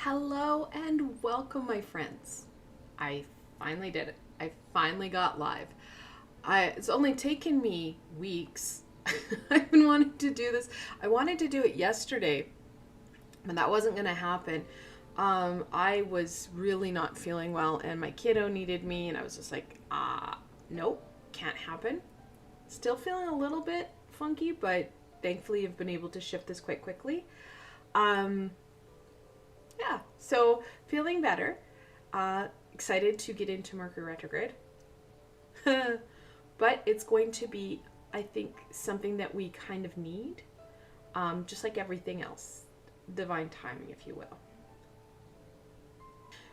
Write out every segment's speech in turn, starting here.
Hello and welcome, my friends. I finally did it. I finally got live. It's only taken me weeks. I've been wanting to do this. I wanted to do it yesterday, but that wasn't going to happen. I was really not feeling well, and my kiddo needed me, and I was just like, nope, can't happen. Still feeling a little bit funky, but thankfully I've been able to shift this quite quickly. Yeah, so feeling better. Excited to get into Mercury retrograde. But it's going to be, I think, something that we kind of need, just like everything else. Divine timing, if you will.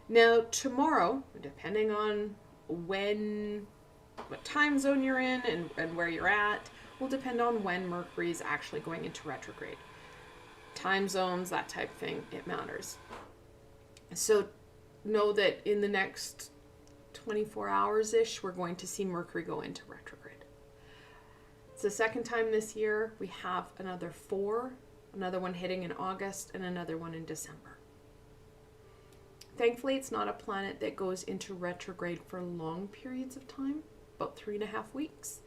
Now, tomorrow, depending on what time zone you're in and where you're at, will depend on when Mercury is actually going into retrograde. Time zones, that type of thing, it matters. So know that in the next 24 hours-ish, we're going to see Mercury go into retrograde. It's the second time this year. We have another 4, another one hitting in August and another one in December. Thankfully, it's not a planet that goes into retrograde for long periods of time, about 3.5 weeks.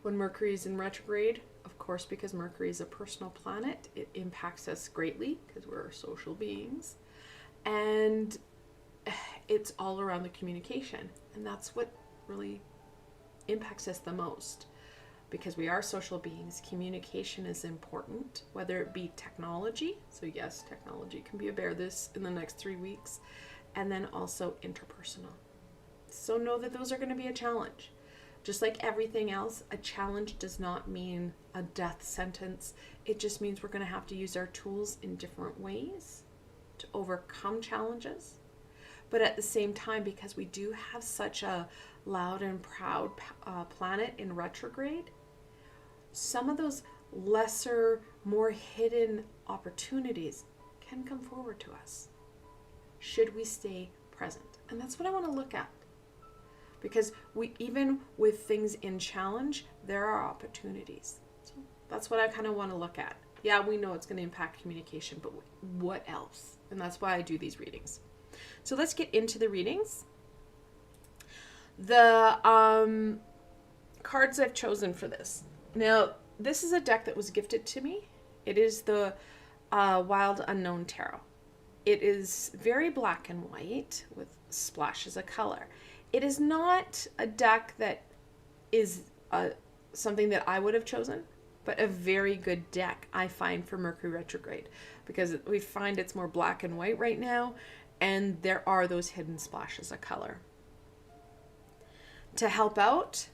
When Mercury is in retrograde, of course, because Mercury is a personal planet, it impacts us greatly because we're social beings. And it's all around the communication. And that's what really impacts us the most. Because we are social beings, communication is important, whether it be technology. So yes, technology can be a bear this in the next 3 weeks. And then also interpersonal. So know that those are going to be a challenge. Just like everything else, a challenge does not mean a death sentence. It just means we're going to have to use our tools in different ways to overcome challenges. But at the same time, because we do have such a loud and proud planet in retrograde, some of those lesser, more hidden opportunities can come forward to us should we stay present. And that's what I want to look at. Because even with things in challenge, there are opportunities. So that's what I kind of want to look at. Yeah, we know it's going to impact communication, but what else? And that's why I do these readings. So let's get into the readings. The cards I've chosen for this. Now, this is a deck that was gifted to me. It is the Wild Unknown Tarot. It is very black and white with splashes of color. It is not a deck that is something that I would have chosen, but a very good deck, I find, for Mercury retrograde, because we find it's more black and white right now, and there are those hidden splashes of color. To help out,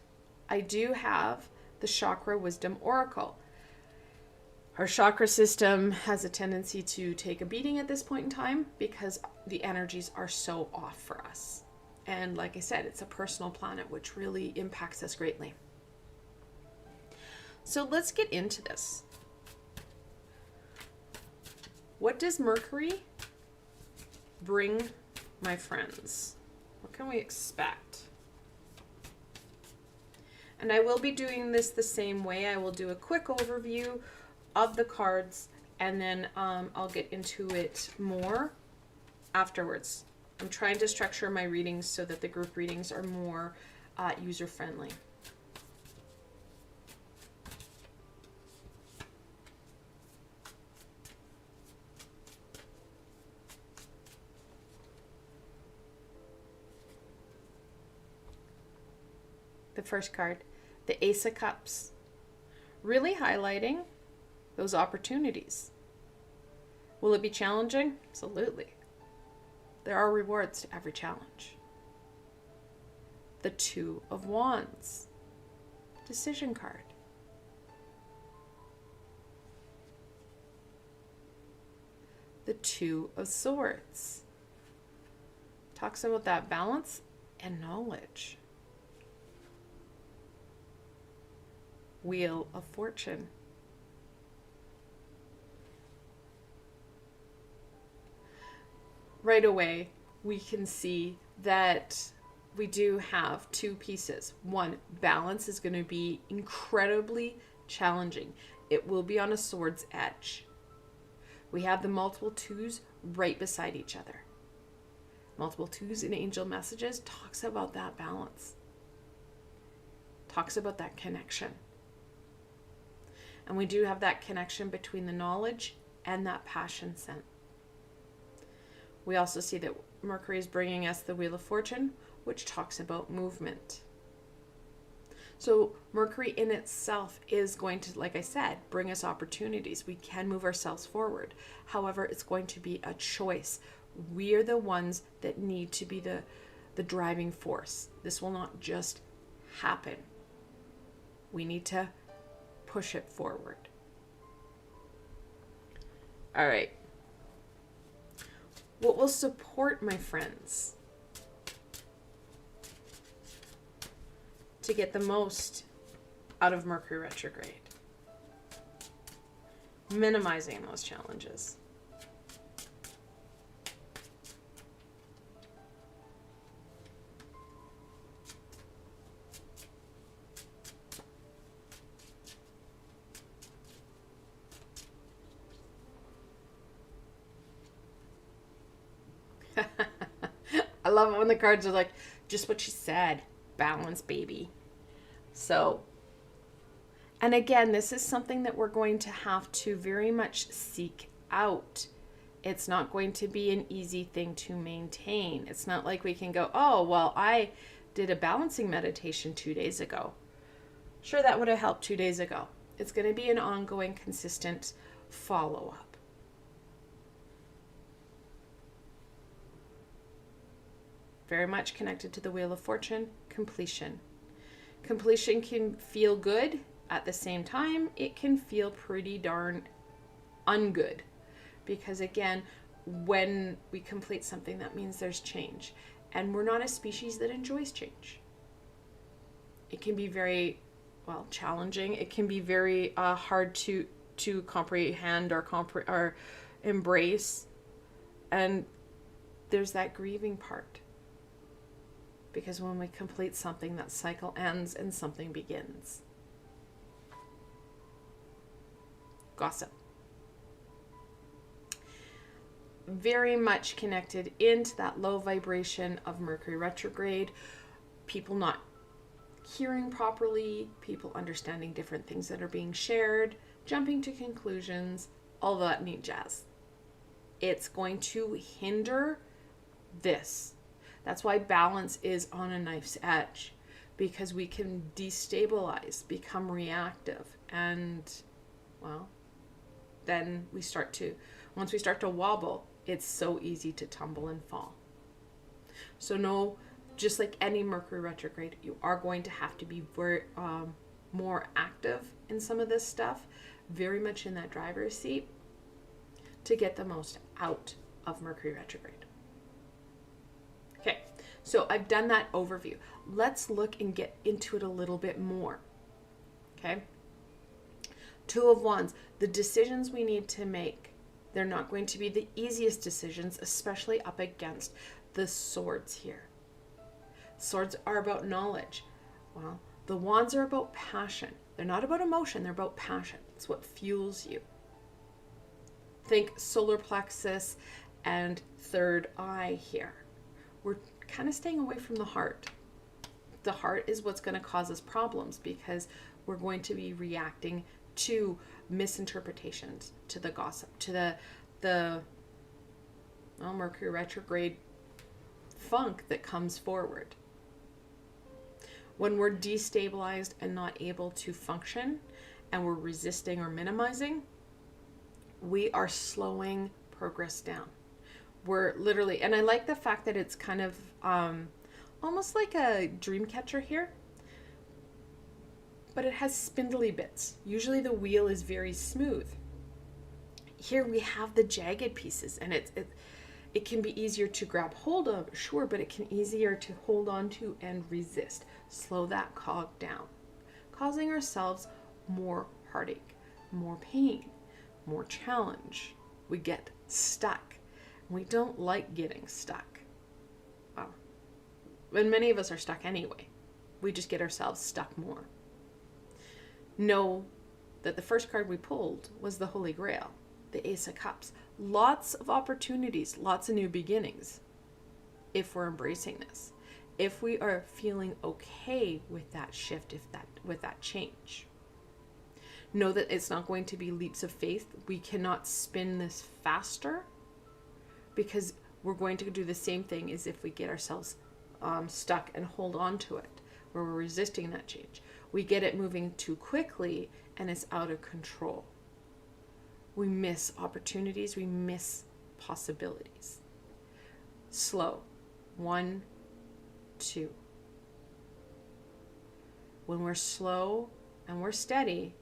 I do have the Chakra Wisdom Oracle. Our chakra system has a tendency to take a beating at this point in time because the energies are so off for us. And like I said, it's a personal planet, which really impacts us greatly. So let's get into this. What does Mercury bring, my friends? What can we expect? And I will be doing this the same way. I will do a quick overview of the cards, and then I'll get into it more afterwards. I'm trying to structure my readings so that the group readings are more user-friendly. The first card, the Ace of Cups, really highlighting those opportunities. Will it be challenging? Absolutely. There are rewards to every challenge. The Two of Wands, decision card. The Two of Swords, talks about that balance and knowledge. Wheel of Fortune. Right away, we can see that we do have two pieces. One, balance is going to be incredibly challenging. It will be on a sword's edge. We have the multiple twos right beside each other. Multiple twos in angel messages talks about that balance, talks about that connection. And we do have that connection between the knowledge and that passion scent. We also see that Mercury is bringing us the Wheel of Fortune, which talks about movement. So Mercury in itself is going to, like I said, bring us opportunities. We can move ourselves forward. However, it's going to be a choice. We are the ones that need to be the driving force. This will not just happen. We need to push it forward. All right. What will support, my friends, to get the most out of Mercury retrograde? Minimizing those challenges. I love it when the cards are like, just what she said, balance, baby. So, and again, this is something that we're going to have to very much seek out. It's not going to be an easy thing to maintain. It's not like we can go, oh, well, I did a balancing meditation 2 days ago. Sure, that would have helped 2 days ago. It's going to be an ongoing, consistent follow-up. Very much connected to the Wheel of Fortune, completion. Completion can feel good. At the same time, it can feel pretty darn ungood. Because again, when we complete something, that means there's change. And we're not a species that enjoys change. It can be very, well, challenging. It can be very hard to comprehend or embrace. And there's that grieving part. Because when we complete something, that cycle ends and something begins. Gossip. Very much connected into that low vibration of Mercury retrograde. People not hearing properly, people understanding different things that are being shared, jumping to conclusions, all that neat jazz. It's going to hinder this. That's why balance is on a knife's edge, because we can destabilize, become reactive, and, well, then once we start to wobble, it's so easy to tumble and fall. So no, just like any Mercury retrograde, you are going to have to be very more active in some of this stuff, very much in that driver's seat, to get the most out of Mercury retrograde. Okay, so I've done that overview. Let's look and get into it a little bit more. Okay, Two of Wands, the decisions we need to make, they're not going to be the easiest decisions, especially up against the swords here. Swords are about knowledge. Well, the Wands are about passion. They're not about emotion, they're about passion. It's what fuels you. Think solar plexus and third eye here. We're kind of staying away from the heart. The heart is what's going to cause us problems, because we're going to be reacting to misinterpretations, to the gossip, to the Mercury retrograde funk that comes forward. When we're destabilized and not able to function, and we're resisting or minimizing, we are slowing progress down. We're literally, and I like the fact that it's kind of almost like a dream catcher here, but it has spindly bits. Usually the wheel is very smooth. Here we have the jagged pieces, and it can be easier to grab hold of, sure, but it can easier to hold on to and resist. Slow that cog down, causing ourselves more heartache, more pain, more challenge. We get stuck. We don't like getting stuck. Well, and many of us are stuck anyway. We just get ourselves stuck more. Know that the first card we pulled was the Holy Grail, the Ace of Cups. lots of opportunities, lots of new beginnings if we're embracing this. If we are feeling okay with that shift, with that change. Know that it's not going to be leaps of faith. We cannot spin this faster, because we're going to do the same thing as if we get ourselves stuck and hold on to it, where we're resisting that change. We get it moving too quickly and it's out of control. We miss opportunities, we miss possibilities. Slow. 1, 2. When we're slow and we're steady,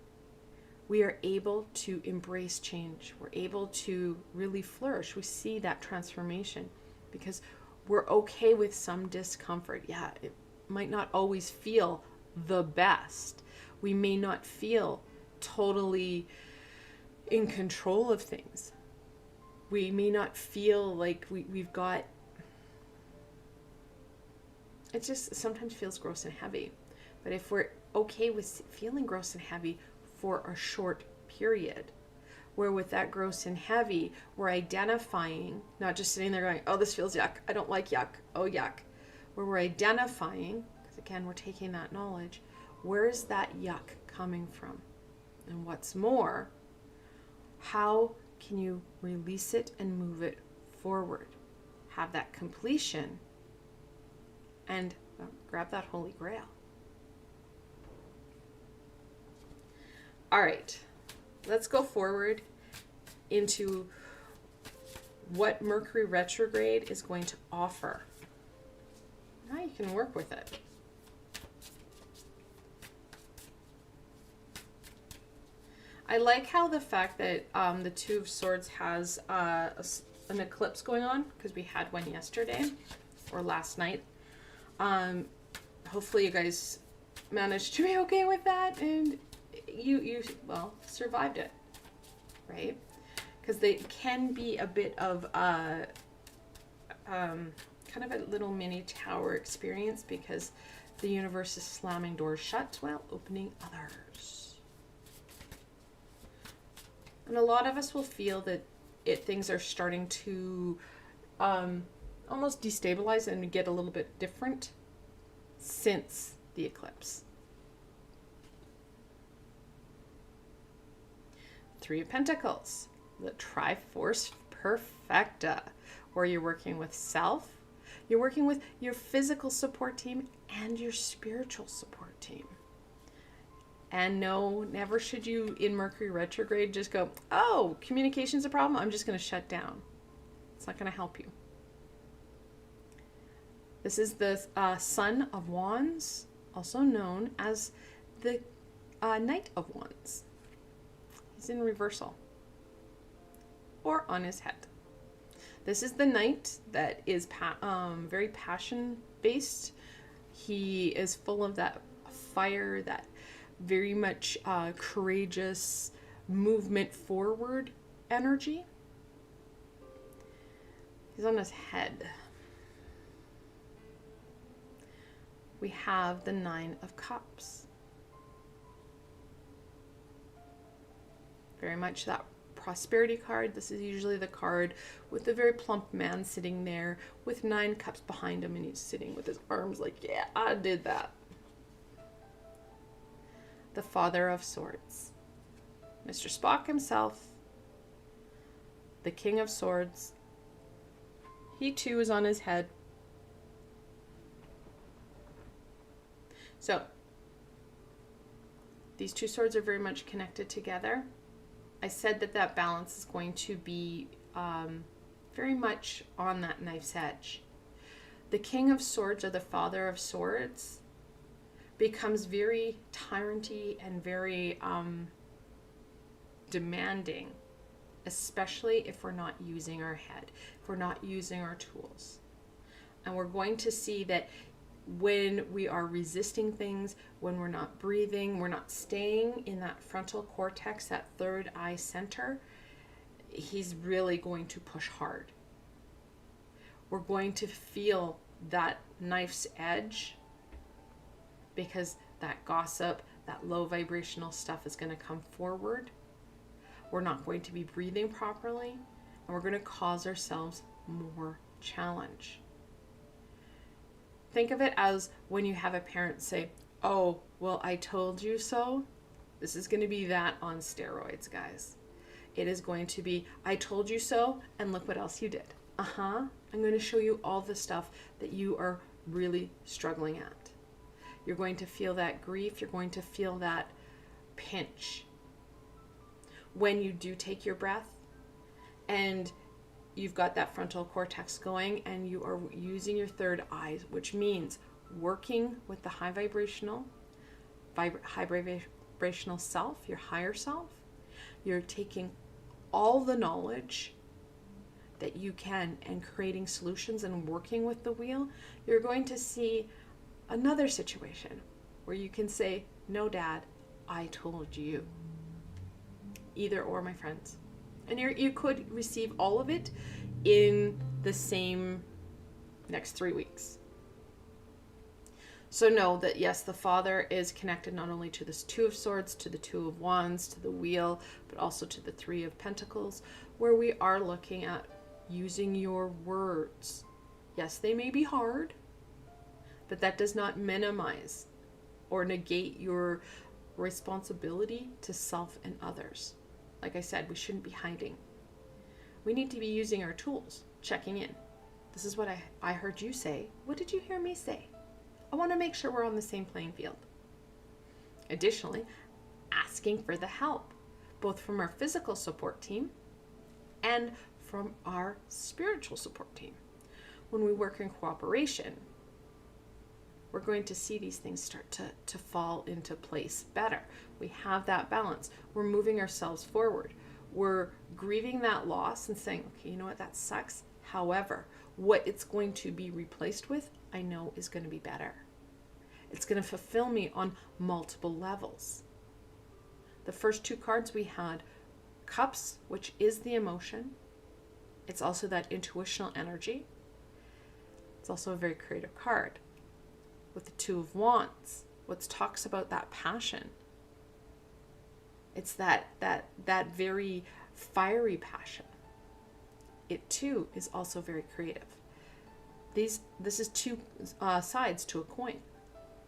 we are able to embrace change. We're able to really flourish. We see that transformation because we're okay with some discomfort. Yeah, it might not always feel the best. We may not feel totally in control of things. We may not feel like we've got... It just sometimes feels gross and heavy. But if we're okay with feeling gross and heavy for a short period, where with that gross and heavy, we're identifying, not just sitting there going, oh, this feels yuck, I don't like yuck, oh, yuck. Where we're identifying, because again, we're taking that knowledge, where is that yuck coming from? And what's more, how can you release it and move it forward? Have that completion and grab that Holy Grail. All right, let's go forward into what Mercury retrograde is going to offer. Now you can work with it. I like how the fact that the Two of Swords has an eclipse going on, because we had one yesterday or last night. Hopefully you guys managed to be okay with that and you survived it, right? Because they can be a bit of kind of a little mini tower experience, because the universe is slamming doors shut while opening others. And a lot of us will feel that things are starting to almost destabilize and get a little bit different since the eclipse. 3 of Pentacles, the Triforce Perfecta, where you're working with self, you're working with your physical support team and your spiritual support team. And no, never should you in Mercury retrograde just go, oh, communication's a problem, I'm just going to shut down. It's not going to help you. This is the Son of Wands, also known as the Knight of Wands. He's in reversal or on his head. This is the Knight that is very passion-based. He is full of that fire, that very much courageous movement forward energy. He's on his head. We have the 9 of Cups. Very much that prosperity card. This is usually the card with a very plump man sitting there with 9 cups behind him, and he's sitting with his arms like, yeah, I did that. The Father of Swords. Mr. Spock himself. The King of Swords. He too is on his head. So, these two swords are very much connected together. I said that balance is going to be very much on that knife's edge. The King of Swords, or the Father of Swords, becomes very tyranny and very demanding, especially if we're not using our head, if we're not using our tools. And we're going to see that when we are resisting things, when we're not breathing, we're not staying in that frontal cortex, that third eye center, he's really going to push hard. We're going to feel that knife's edge, because that gossip, that low vibrational stuff is going to come forward. We're not going to be breathing properly. and we're going to cause ourselves more challenge. Think of it as when you have a parent say, "Oh, well, I told you so." This is going to be that on steroids, guys. It is going to be, "I told you so, and look what else you did. I'm going to show you all the stuff that you are really struggling at." You're going to feel that grief. You're going to feel that pinch. When you do take your breath and you've got that frontal cortex going and you are using your third eye, which means working with the high vibrational self, your higher self, you're taking all the knowledge that you can and creating solutions and working with the wheel, you're going to see another situation where you can say, "No, Dad, I told you." Either or, my friends. And you could receive all of it in the same next 3 weeks. So know that, yes, the Father is connected not only to this Two of Swords, to the Two of Wands, to the Wheel, but also to the Three of Pentacles, where we are looking at using your words. Yes, they may be hard, but that does not minimize or negate your responsibility to self and others. Like I said, we shouldn't be hiding. We need to be using our tools, checking in. This is what I heard you say. What did you hear me say? I want to make sure we're on the same playing field. Additionally, asking for the help, both from our physical support team and from our spiritual support team. When we work in cooperation, we're going to see these things start to fall into place better. We have that balance. We're moving ourselves forward. We're grieving that loss and saying, "Okay, you know what, that sucks. However, what it's going to be replaced with, I know is going to be better. It's going to fulfill me on multiple levels." The first two cards we had, Cups, which is the emotion. It's also that intuitional energy. It's also a very creative card. With the Two of Wands, which talks about that passion. It's that very fiery passion. It too is also very creative. This is two sides to a coin: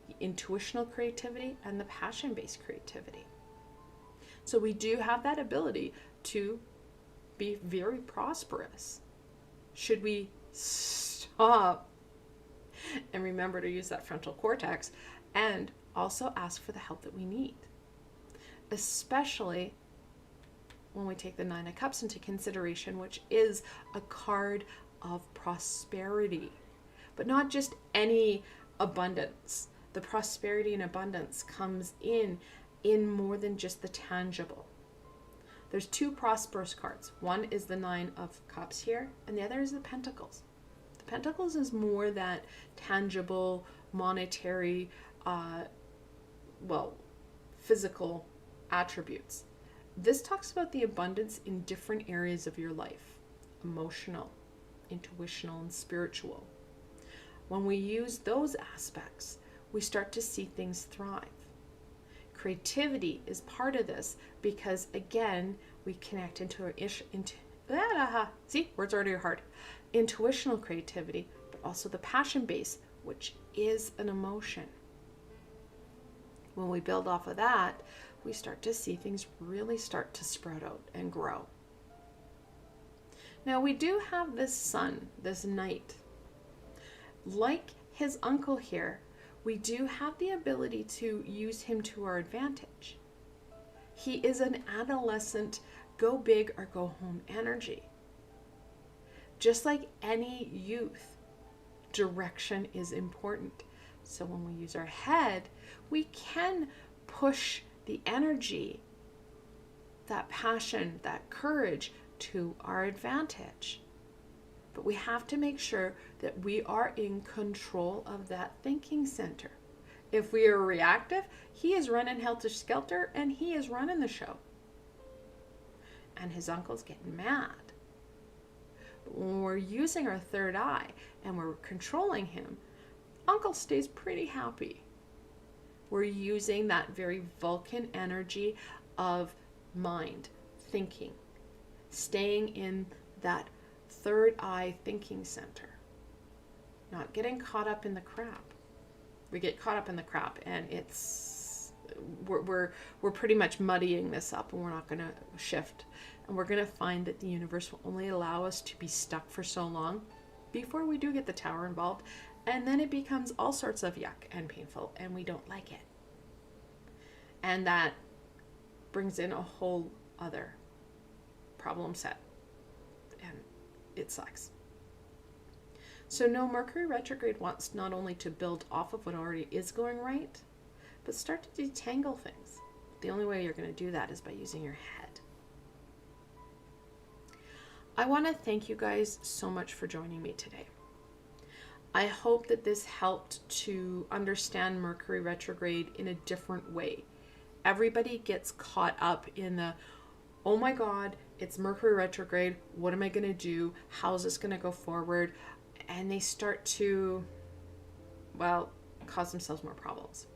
the intuitional creativity and the passion-based creativity. So we do have that ability to be very prosperous. Should we stop and remember to use that frontal cortex and also ask for the help that we need, especially when we take the Nine of Cups into consideration, which is a card of prosperity, but not just any abundance. The prosperity and abundance comes in more than just the tangible. There's two prosperous cards. One is the Nine of Cups here, and the other is the Pentacles. The Pentacles is more that tangible, monetary, physical attributes. This talks about the abundance in different areas of your life: emotional, intuitional, and spiritual. When we use those aspects, we start to see things thrive. Creativity is part of this because, again, we connect into see, words are already hard. Intuitional creativity, but also the passion base, which is an emotion. When we build off of that, we start to see things really start to sprout out and grow. Now we do have this sun, this knight. Like his uncle here, we do have the ability to use him to our advantage. He is an adolescent, go big or go home energy. Just like any youth, direction is important. So when we use our head, we can push the energy, that passion, that courage to our advantage. But we have to make sure that we are in control of that thinking center. If we are reactive, he is running helter-skelter and he is running the show. And his uncle's getting mad. But when we're using our third eye and we're controlling him, uncle stays pretty happy. We're using that very Vulcan energy of mind, thinking, staying in that third eye thinking center. Not getting caught up in the crap. We get caught up in the crap, and we're pretty much muddying this up, and we're not going to shift. And we're going to find that the universe will only allow us to be stuck for so long before we do get the tower involved, and then it becomes all sorts of yuck and painful, and we don't like it. And that brings in a whole other problem set, and it sucks. So no, Mercury retrograde wants not only to build off of what already is going right, but start to detangle things. The only way you're going to do that is by using your head. I want to thank you guys so much for joining me today. I hope that this helped to understand Mercury retrograde in a different way. Everybody gets caught up in the, oh my God, it's Mercury retrograde. What am I going to do? How is this going to go forward? And they start to, well, cause themselves more problems.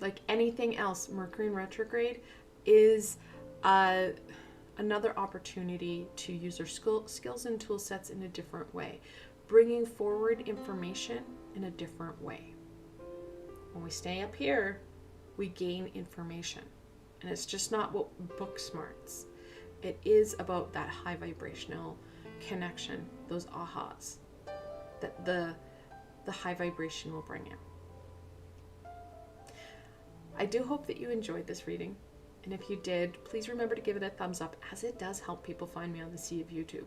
Like anything else, Mercury in retrograde is another opportunity to use our skills and tool sets in a different way, bringing forward information in a different way. When we stay up here, we gain information, and it's just not what book smarts. It is about that high vibrational connection, those ahas that the high vibration will bring in. I do hope that you enjoyed this reading, and if you did, please remember to give it a thumbs up, as it does help people find me on the sea of YouTube.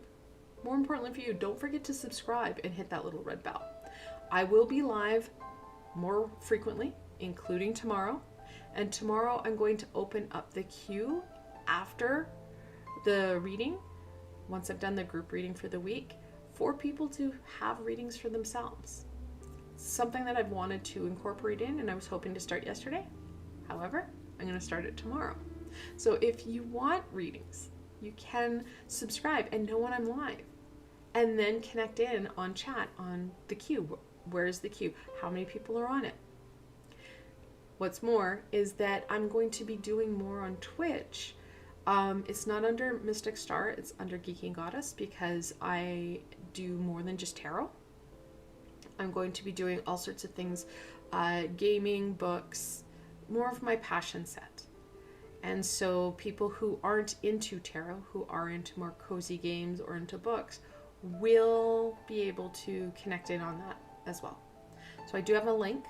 More importantly for you, don't forget to subscribe and hit that little red bell. I will be live more frequently, including tomorrow, and tomorrow I'm going to open up the queue after the reading, once I've done the group reading for the week, for people to have readings for themselves. Something that I've wanted to incorporate in, and I was hoping to start yesterday. However, I'm going to start it tomorrow. So if you want readings, you can subscribe and know when I'm live, and then connect in on chat on the queue. Where is the queue? How many people are on it? What's more is that I'm going to be doing more on Twitch. It's not under Mystic Star, it's under Geeking Goddess, because I do more than just tarot. I'm going to be doing all sorts of things, gaming, books, more of my passion set. And so people who aren't into tarot, who are into more cozy games or into books, will be able to connect in on that as well. So I do have a link.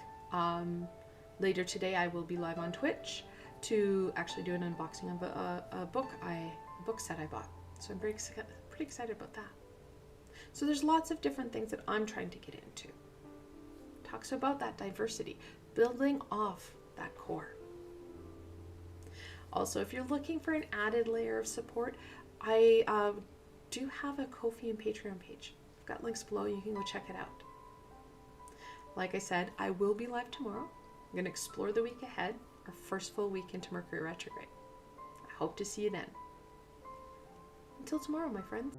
Later today I will be live on Twitch to actually do an unboxing of a book set I bought. So I'm pretty excited about that. So there's lots of different things that I'm trying to get into. Talks about that diversity, building off that core. Also, if you're looking for an added layer of support, I do have a Ko-fi and Patreon page. I've got links below, you can go check it out. Like I said, I will be live tomorrow. I'm going to explore the week ahead, our first full week into Mercury retrograde. I hope to see you then. Until tomorrow, my friends.